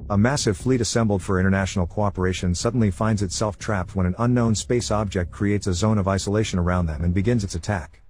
A massive fleet assembled for international cooperation suddenly finds itself trapped when an unknown space object creates a zone of isolation around them and begins its attack.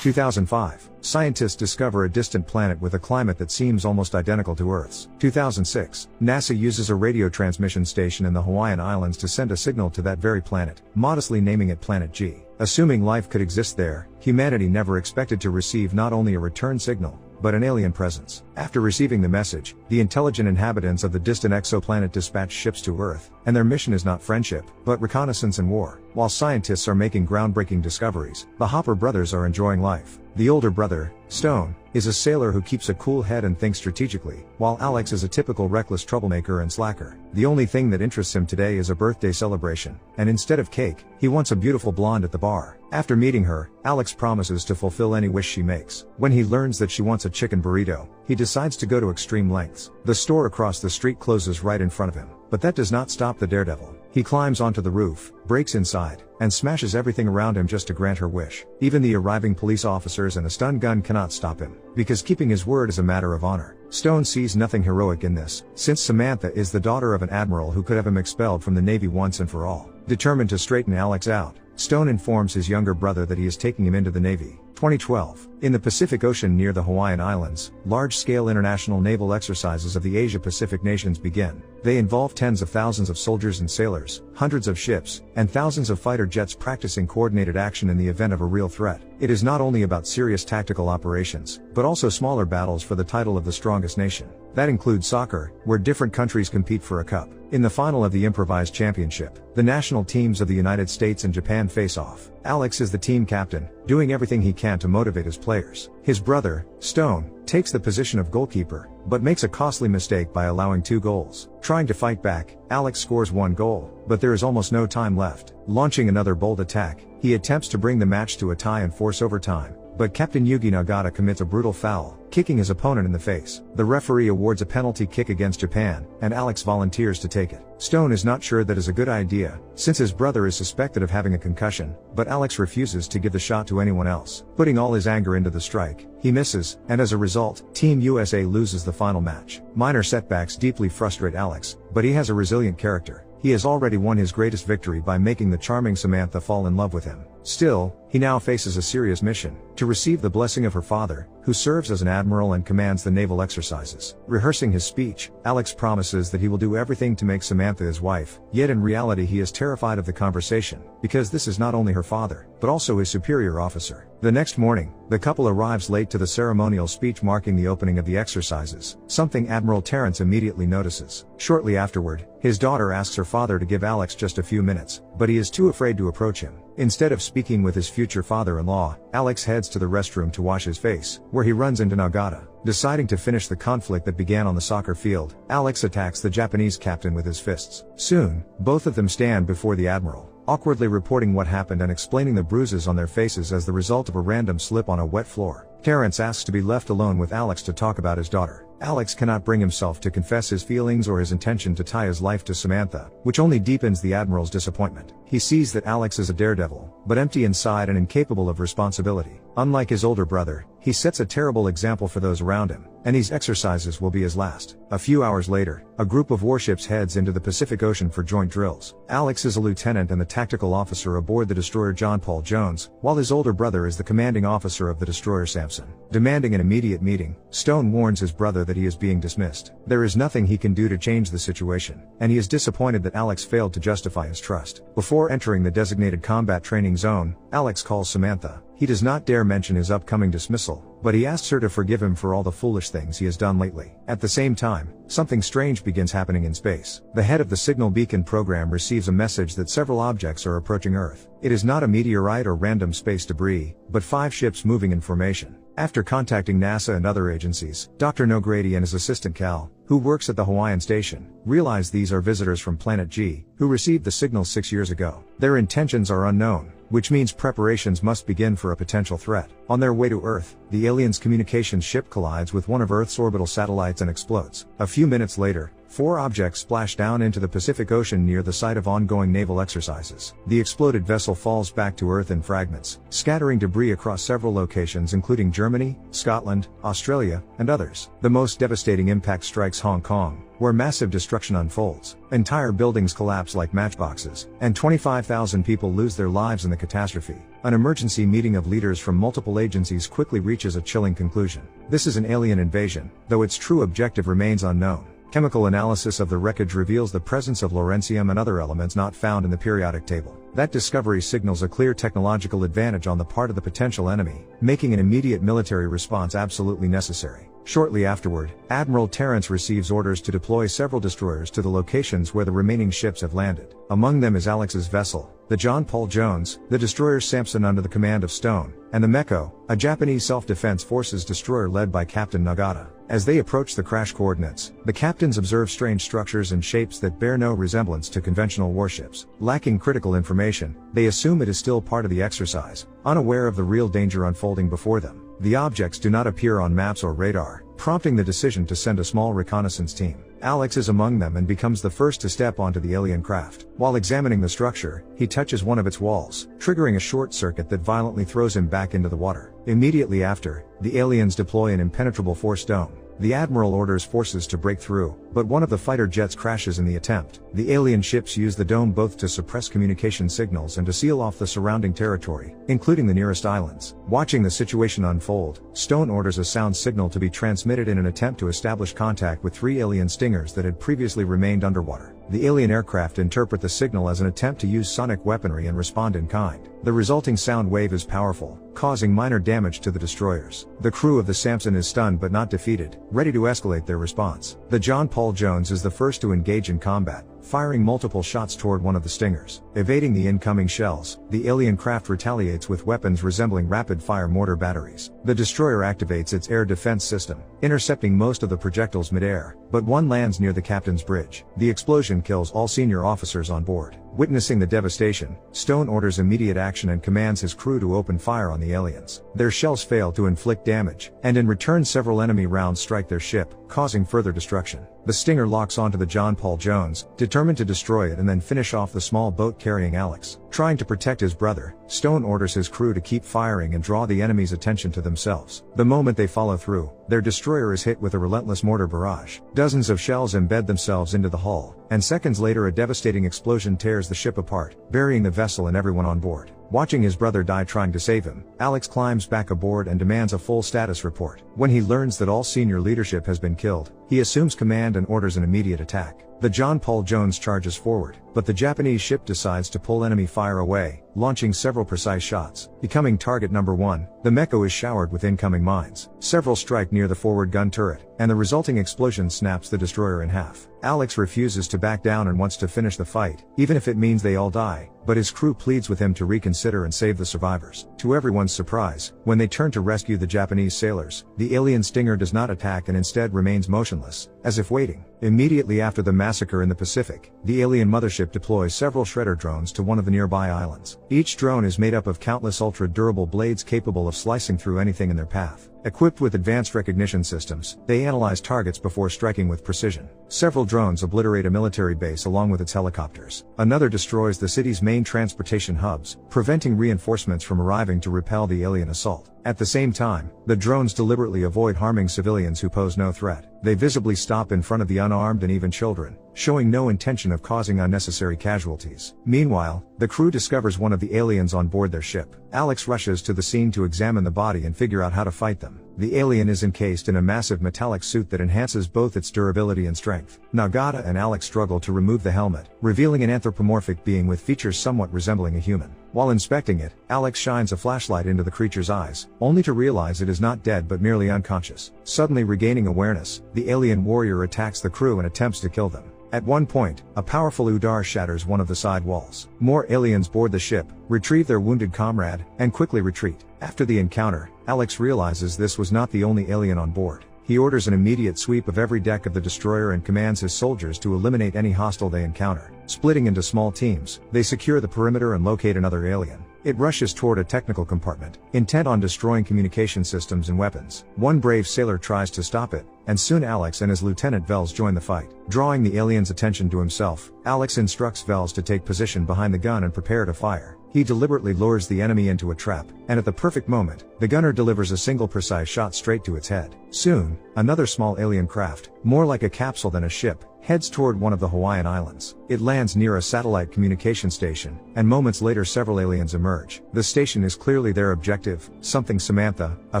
2005. Scientists discover a distant planet with a climate that seems almost identical to Earth's. 2006. NASA uses a radio transmission station in the Hawaiian Islands to send a signal to that very planet, modestly naming it Planet G. Assuming life could exist there, humanity never expected to receive not only a return signal, but an alien presence. After receiving the message, the intelligent inhabitants of the distant exoplanet dispatch ships to Earth, and their mission is not friendship, but reconnaissance and war. While scientists are making groundbreaking discoveries, the Hopper brothers are enjoying life. The older brother, Stone, is a sailor who keeps a cool head and thinks strategically, while Alex is a typical reckless troublemaker and slacker. The only thing that interests him today is a birthday celebration, and instead of cake, he wants a beautiful blonde at the bar. After meeting her, Alex promises to fulfill any wish she makes. When he learns that she wants a chicken burrito, he decides to go to extreme lengths. The store across the street closes right in front of him, but that does not stop the daredevil. He climbs onto the roof, breaks inside, and smashes everything around him just to grant her wish. Even the arriving police officers and a stun gun cannot stop him, because keeping his word is a matter of honor. Stone sees nothing heroic in this, since Samantha is the daughter of an admiral who could have him expelled from the Navy once and for all. Determined to straighten Alex out, Stone informs his younger brother that he is taking him into the Navy. 2012. In the Pacific Ocean near the Hawaiian Islands, large-scale international naval exercises of the Asia-Pacific nations begin. They involve tens of thousands of soldiers and sailors, hundreds of ships, and thousands of fighter jets practicing coordinated action in the event of a real threat. It is not only about serious tactical operations, but also smaller battles for the title of the strongest nation. That includes soccer, where different countries compete for a cup. In the final of the improvised championship, the national teams of the United States and Japan face off. Alex is the team captain, doing everything he can to motivate his players. His brother, Stone, takes the position of goalkeeper, but makes a costly mistake by allowing 2 goals. Trying to fight back, Alex scores 1 goal, but there is almost no time left. Launching another bold attack, he attempts to bring the match to a tie and force overtime, but Captain Yugi Nagata commits a brutal foul, kicking his opponent in the face. The referee awards a penalty kick against Japan, and Alex volunteers to take it. Stone is not sure that is a good idea, since his brother is suspected of having a concussion, but Alex refuses to give the shot to anyone else. Putting all his anger into the strike, he misses, and as a result, Team USA loses the final match. Minor setbacks deeply frustrate Alex, but he has a resilient character. He has already won his greatest victory by making the charming Samantha fall in love with him. Still, he now faces a serious mission: to receive the blessing of her father, who serves as an admiral and commands the naval exercises. Rehearsing his speech, Alex promises that he will do everything to make Samantha his wife, yet in reality he is terrified of the conversation, because this is not only her father, but also his superior officer. The next morning, the couple arrives late to the ceremonial speech marking the opening of the exercises, something Admiral Terrence immediately notices. Shortly afterward, his daughter asks her father to give Alex just a few minutes, but he is too afraid to approach him. Instead of speaking with his future father-in-law, Alex heads to the restroom to wash his face, where he runs into Nagata. Deciding to finish the conflict that began on the soccer field, Alex attacks the Japanese captain with his fists. Soon, both of them stand before the admiral, awkwardly reporting what happened and explaining the bruises on their faces as the result of a random slip on a wet floor. Terrence asks to be left alone with Alex to talk about his daughter. Alex cannot bring himself to confess his feelings or his intention to tie his life to Samantha, which only deepens the admiral's disappointment. He sees that Alex is a daredevil, but empty inside and incapable of responsibility. Unlike his older brother, he sets a terrible example for those around him, and these exercises will be his last. A few hours later, a group of warships heads into the Pacific Ocean for joint drills. Alex is a lieutenant and the tactical officer aboard the destroyer John Paul Jones, while his older brother is the commanding officer of the destroyer Samson. Demanding an immediate meeting, Stone warns his brother that he is being dismissed. There is nothing he can do to change the situation, and he is disappointed that Alex failed to justify his trust. Before entering the designated combat training zone, Alex calls Samantha. He does not dare mention his upcoming dismissal, but he asks her to forgive him for all the foolish things he has done lately. At the same time, something strange begins happening in space. The head of the Signal Beacon program receives a message that several objects are approaching Earth. It is not a meteorite or random space debris, but 5 ships moving in formation. After contacting NASA and other agencies, Dr. Nogrady and his assistant Cal, who works at the Hawaiian station, realize these are visitors from Planet G, who received the signal 6 years ago. Their intentions are unknown, which means preparations must begin for a potential threat. On their way to Earth, the aliens' communications ship collides with one of Earth's orbital satellites and explodes. A few minutes later, 4 objects splash down into the Pacific Ocean near the site of ongoing naval exercises. The exploded vessel falls back to Earth in fragments, scattering debris across several locations including Germany, Scotland, Australia, and others. The most devastating impact strikes Hong Kong, where massive destruction unfolds. Entire buildings collapse like matchboxes, and 25,000 people lose their lives in the catastrophe. An emergency meeting of leaders from multiple agencies quickly reaches a chilling conclusion. This is an alien invasion, though its true objective remains unknown. Chemical analysis of the wreckage reveals the presence of lawrencium and other elements not found in the periodic table. That discovery signals a clear technological advantage on the part of the potential enemy, making an immediate military response absolutely necessary. Shortly afterward, Admiral Terrence receives orders to deploy several destroyers to the locations where the remaining ships have landed. Among them is Alex's vessel, the John Paul Jones, the destroyer Samson under the command of Stone, and the Meko, a Japanese self-defense forces destroyer led by Captain Nagata. As they approach the crash coordinates, the captains observe strange structures and shapes that bear no resemblance to conventional warships. Lacking critical information, they assume it is still part of the exercise, unaware of the real danger unfolding before them. The objects do not appear on maps or radar, prompting the decision to send a small reconnaissance team. Alex is among them and becomes the first to step onto the alien craft. While examining the structure, he touches one of its walls, triggering a short circuit that violently throws him back into the water. Immediately after, the aliens deploy an impenetrable force dome. The Admiral orders forces to break through, but one of the fighter jets crashes in the attempt. The alien ships use the dome both to suppress communication signals and to seal off the surrounding territory, including the nearest islands. Watching the situation unfold, Stone orders a sound signal to be transmitted in an attempt to establish contact with 3 alien stingers that had previously remained underwater. The alien aircraft interpret the signal as an attempt to use sonic weaponry and respond in kind. The resulting sound wave is powerful, causing minor damage to the destroyers. The crew of the Samson is stunned but not defeated, ready to escalate their response. The John Paul Jones is the first to engage in combat, firing multiple shots toward one of the stingers. Evading the incoming shells, the alien craft retaliates with weapons resembling rapid-fire mortar batteries. The destroyer activates its air defense system, intercepting most of the projectiles mid-air, but one lands near the captain's bridge. The explosion kills all senior officers on board. Witnessing the devastation, Stone orders immediate action and commands his crew to open fire on the aliens. Their shells fail to inflict damage, and in return several enemy rounds strike their ship, causing further destruction. The Stinger locks onto the John Paul Jones, determined to destroy it and then finish off the small boat carrying Alex. Trying to protect his brother, Stone orders his crew to keep firing and draw the enemy's attention to themselves. The moment they follow through, their destroyer is hit with a relentless mortar barrage. Dozens of shells embed themselves into the hull, and seconds later a devastating explosion tears the ship apart, burying the vessel and everyone on board. Watching his brother die trying to save him, Alex climbs back aboard and demands a full status report. When he learns that all senior leadership has been killed, he assumes command and orders an immediate attack. The John Paul Jones charges forward, but the Japanese ship decides to pull enemy fire away, launching several precise shots. Becoming target number 1, the Meko is showered with incoming mines. Several strike near the forward gun turret, and the resulting explosion snaps the destroyer in half. Alex refuses to back down and wants to finish the fight, even if it means they all die, but his crew pleads with him to reconsider and save the survivors. To everyone's surprise, when they turn to rescue the Japanese sailors, the alien Stinger does not attack and instead remains motionless, as if waiting. Immediately after the massacre in the Pacific, the alien mothership deploys several shredder drones to one of the nearby islands. Each drone is made up of countless ultra-durable blades capable of slicing through anything in their path. Equipped with advanced recognition systems, they analyze targets before striking with precision. Several drones obliterate a military base along with its helicopters. Another destroys the city's main transportation hubs, preventing reinforcements from arriving to repel the alien assault. At the same time, the drones deliberately avoid harming civilians who pose no threat. They visibly stop in front of the unarmed and even children, showing no intention of causing unnecessary casualties. Meanwhile, the crew discovers one of the aliens on board their ship. Alex rushes to the scene to examine the body and figure out how to fight them. The alien is encased in a massive metallic suit that enhances both its durability and strength. Nagata and Alex struggle to remove the helmet, revealing an anthropomorphic being with features somewhat resembling a human. While inspecting it, Alex shines a flashlight into the creature's eyes, only to realize it is not dead but merely unconscious. Suddenly regaining awareness, the alien warrior attacks the crew and attempts to kill them. At one point, a powerful Udar shatters one of the side walls. More aliens board the ship, retrieve their wounded comrade, and quickly retreat. After the encounter, Alex realizes this was not the only alien on board. He orders an immediate sweep of every deck of the destroyer and commands his soldiers to eliminate any hostile they encounter. Splitting into small teams, they secure the perimeter and locate another alien. It rushes toward a technical compartment, intent on destroying communication systems and weapons. One brave sailor tries to stop it, and soon Alex and his lieutenant Vels join the fight. Drawing the alien's attention to himself, Alex instructs Vels to take position behind the gun and prepare to fire. He deliberately lures the enemy into a trap, and at the perfect moment, the gunner delivers a single precise shot straight to its head. Soon, another small alien craft, more like a capsule than a ship, heads toward one of the Hawaiian Islands. It lands near a satellite communication station, and moments later several aliens emerge. The station is clearly their objective, something Samantha, a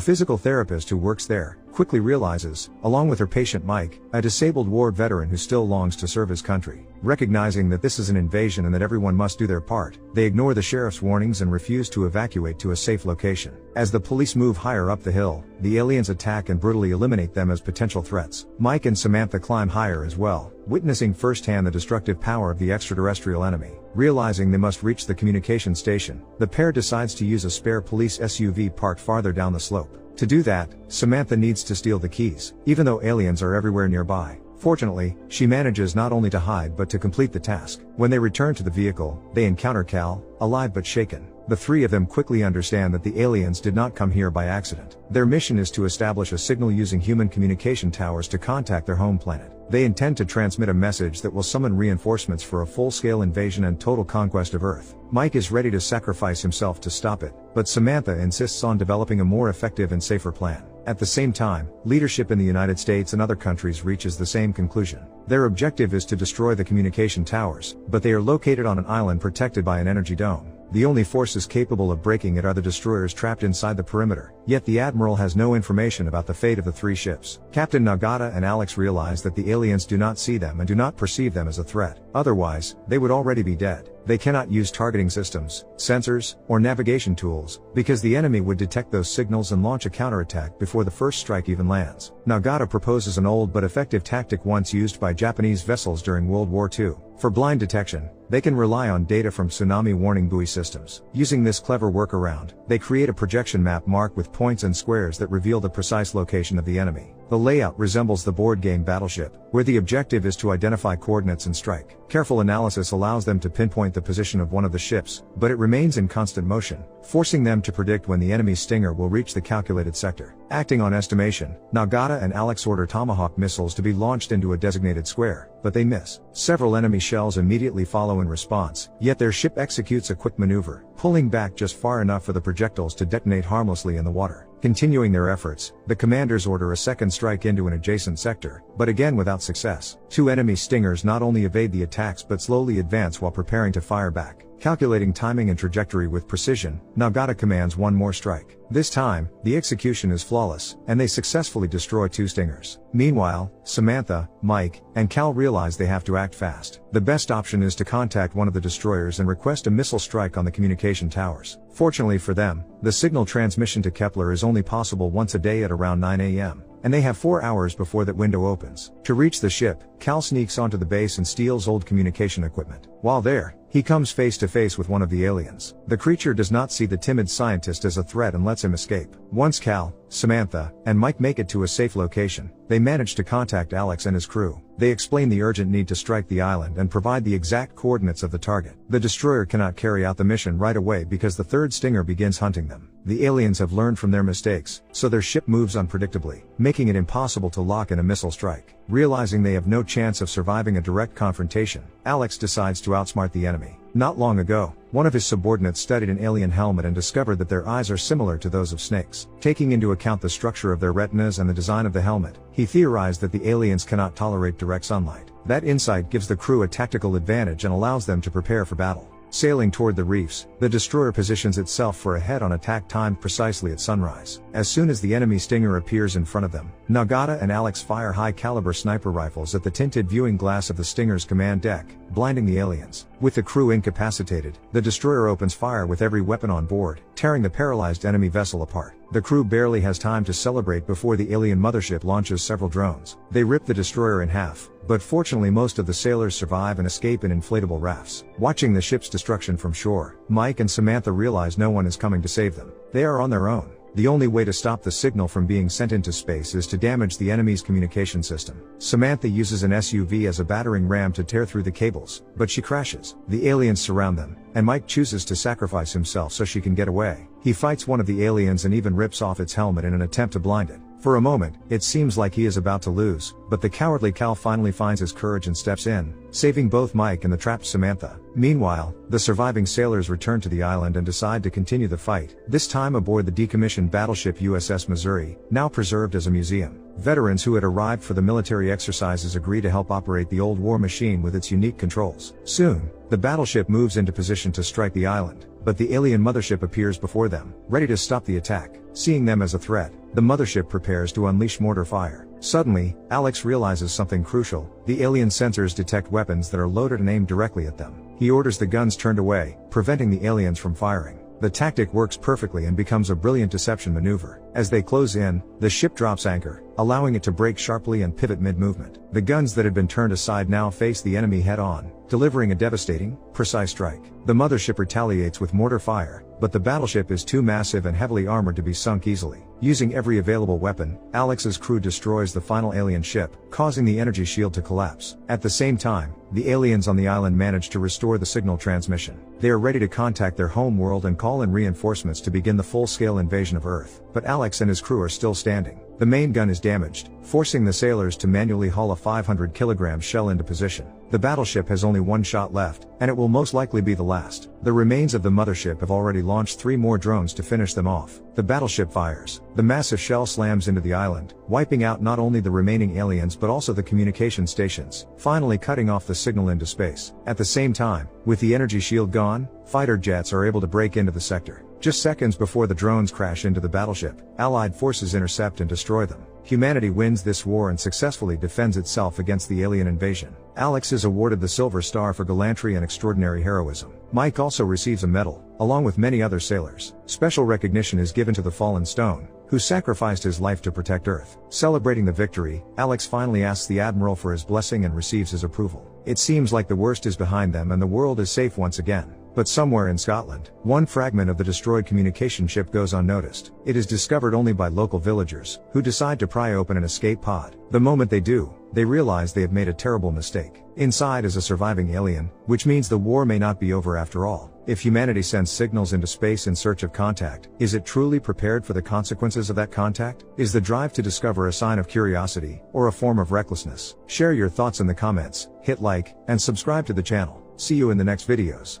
physical therapist who works there, quickly realizes, along with her patient Mike, a disabled war veteran who still longs to serve his country. Recognizing that this is an invasion and that everyone must do their part, they ignore the sheriff's warnings and refuse to evacuate to a safe location. As the police move higher up the hill, the aliens attack and brutally eliminate them as potential threats. Mike and Samantha climb higher as well, witnessing firsthand the destructive power of the extraterrestrial enemy. Realizing they must reach the communication station, the pair decides to use a spare police SUV parked farther down the slope. To do that, Samantha needs to steal the keys, even though aliens are everywhere nearby. Fortunately, she manages not only to hide but to complete the task. When they return to the vehicle, they encounter Cal, alive but shaken. The three of them quickly understand that the aliens did not come here by accident. Their mission is to establish a signal using human communication towers to contact their home planet. They intend to transmit a message that will summon reinforcements for a full-scale invasion and total conquest of Earth. Mike is ready to sacrifice himself to stop it, but Samantha insists on developing a more effective and safer plan. At the same time, leadership in the United States and other countries reaches the same conclusion. Their objective is to destroy the communication towers, but they are located on an island protected by an energy dome. The only forces capable of breaking it are the destroyers trapped inside the perimeter, yet the Admiral has no information about the fate of the three ships. Captain Nagata and Alex realize that the aliens do not see them and do not perceive them as a threat. Otherwise, they would already be dead. They cannot use targeting systems, sensors, or navigation tools, because the enemy would detect those signals and launch a counterattack before the first strike even lands. Nagata proposes an old but effective tactic once used by Japanese vessels during World War II. For blind detection, they can rely on data from tsunami warning buoy systems. Using this clever workaround, they create a projection map marked with points and squares that reveal the precise location of the enemy. The layout resembles the board game Battleship, where the objective is to identify coordinates and strike. Careful analysis allows them to pinpoint the position of one of the ships, but it remains in constant motion, forcing them to predict when the enemy stinger will reach the calculated sector. Acting on estimation, Nagata and Alex order Tomahawk missiles to be launched into a designated square, but they miss. Several enemy shells immediately follow in response, yet their ship executes a quick maneuver, pulling back just far enough for the projectiles to detonate harmlessly in the water. Continuing their efforts, the commanders order a second strike into an adjacent sector, but again without success. Two enemy stingers not only evade the attacks but slowly advance while preparing to fire back. Calculating timing and trajectory with precision, Nagata commands one more strike. This time, the execution is flawless, and they successfully destroy two stingers. Meanwhile, Samantha, Mike, and Cal realize they have to act fast. The best option is to contact one of the destroyers and request a missile strike on the communication towers. Fortunately for them, the signal transmission to Kepler is only possible once a day at around 9 a.m. and they have 4 hours before that window opens. To reach the ship, Cal sneaks onto the base and steals old communication equipment. While there, he comes face to face with one of the aliens. The creature does not see the timid scientist as a threat and lets him escape. Once Cal, Samantha, and Mike make it to a safe location, they manage to contact Alex and his crew. They explain the urgent need to strike the island and provide the exact coordinates of the target. The destroyer cannot carry out the mission right away because the third stinger begins hunting them. The aliens have learned from their mistakes, so their ship moves unpredictably, making it impossible to lock in a missile strike. Realizing they have no chance of surviving a direct confrontation, Alex decides to outsmart the enemy. Not long ago, one of his subordinates studied an alien helmet and discovered that their eyes are similar to those of snakes. Taking into account the structure of their retinas and the design of the helmet, he theorized that the aliens cannot tolerate direct sunlight. That insight gives the crew a tactical advantage and allows them to prepare for battle. Sailing toward the reefs, the destroyer positions itself for a head-on attack timed precisely at sunrise. As soon as the enemy stinger appears in front of them, Nagata and Alex fire high-caliber sniper rifles at the tinted viewing glass of the stinger's command deck, blinding the aliens. With the crew incapacitated, the destroyer opens fire with every weapon on board, tearing the paralyzed enemy vessel apart. The crew barely has time to celebrate before the alien mothership launches several drones. They rip the destroyer in half, but fortunately most of the sailors survive and escape in inflatable rafts. Watching the ship's destruction from shore, Mike and Samantha realize no one is coming to save them. They are on their own. The only way to stop the signal from being sent into space is to damage the enemy's communication system. Samantha uses an SUV as a battering ram to tear through the cables, but she crashes. The aliens surround them, and Mike chooses to sacrifice himself so she can get away. He fights one of the aliens and even rips off its helmet in an attempt to blind it. For a moment, it seems like he is about to lose, but the cowardly Cal finally finds his courage and steps in, saving both Mike and the trapped Samantha. Meanwhile, the surviving sailors return to the island and decide to continue the fight, this time aboard the decommissioned battleship USS Missouri, now preserved as a museum. Veterans who had arrived for the military exercises agree to help operate the old war machine with its unique controls. Soon, the battleship moves into position to strike the island, but the alien mothership appears before them, ready to stop the attack. Seeing them as a threat, the mothership prepares to unleash mortar fire. Suddenly, Alex realizes something crucial: the alien sensors detect weapons that are loaded and aimed directly at them. He orders the guns turned away, preventing the aliens from firing. The tactic works perfectly and becomes a brilliant deception maneuver. As they close in, the ship drops anchor, allowing it to brake sharply and pivot mid-movement. The guns that had been turned aside now face the enemy head-on, delivering a devastating, precise strike. The mothership retaliates with mortar fire, but the battleship is too massive and heavily armored to be sunk easily. Using every available weapon, Alex's crew destroys the final alien ship, causing the energy shield to collapse. At the same time, the aliens on the island manage to restore the signal transmission. They are ready to contact their home world and call in reinforcements to begin the full-scale invasion of Earth. But Alex and his crew are still standing. The main gun is damaged, forcing the sailors to manually haul a 500-kilogram shell into position. The battleship has only one shot left, and it will most likely be the last. The remains of the mothership have already launched 3 more drones to finish them off. The battleship fires. The massive shell slams into the island, wiping out not only the remaining aliens but also the communication stations, finally cutting off the signal into space. At the same time, with the energy shield gone, fighter jets are able to break into the sector. Just seconds before the drones crash into the battleship, Allied forces intercept and destroy them. Humanity wins this war and successfully defends itself against the alien invasion. Alex is awarded the Silver Star for gallantry and extraordinary heroism. Mike also receives a medal, along with many other sailors. Special recognition is given to the fallen Stone, who sacrificed his life to protect Earth. Celebrating the victory, Alex finally asks the Admiral for his blessing and receives his approval. It seems like the worst is behind them and the world is safe once again. But somewhere in Scotland, one fragment of the destroyed communication ship goes unnoticed. It is discovered only by local villagers, who decide to pry open an escape pod. The moment they do, they realize they have made a terrible mistake. Inside is a surviving alien, which means the war may not be over after all. If humanity sends signals into space in search of contact, is it truly prepared for the consequences of that contact? Is the drive to discover a sign of curiosity, or a form of recklessness? Share your thoughts in the comments, hit like, and subscribe to the channel. See you in the next videos.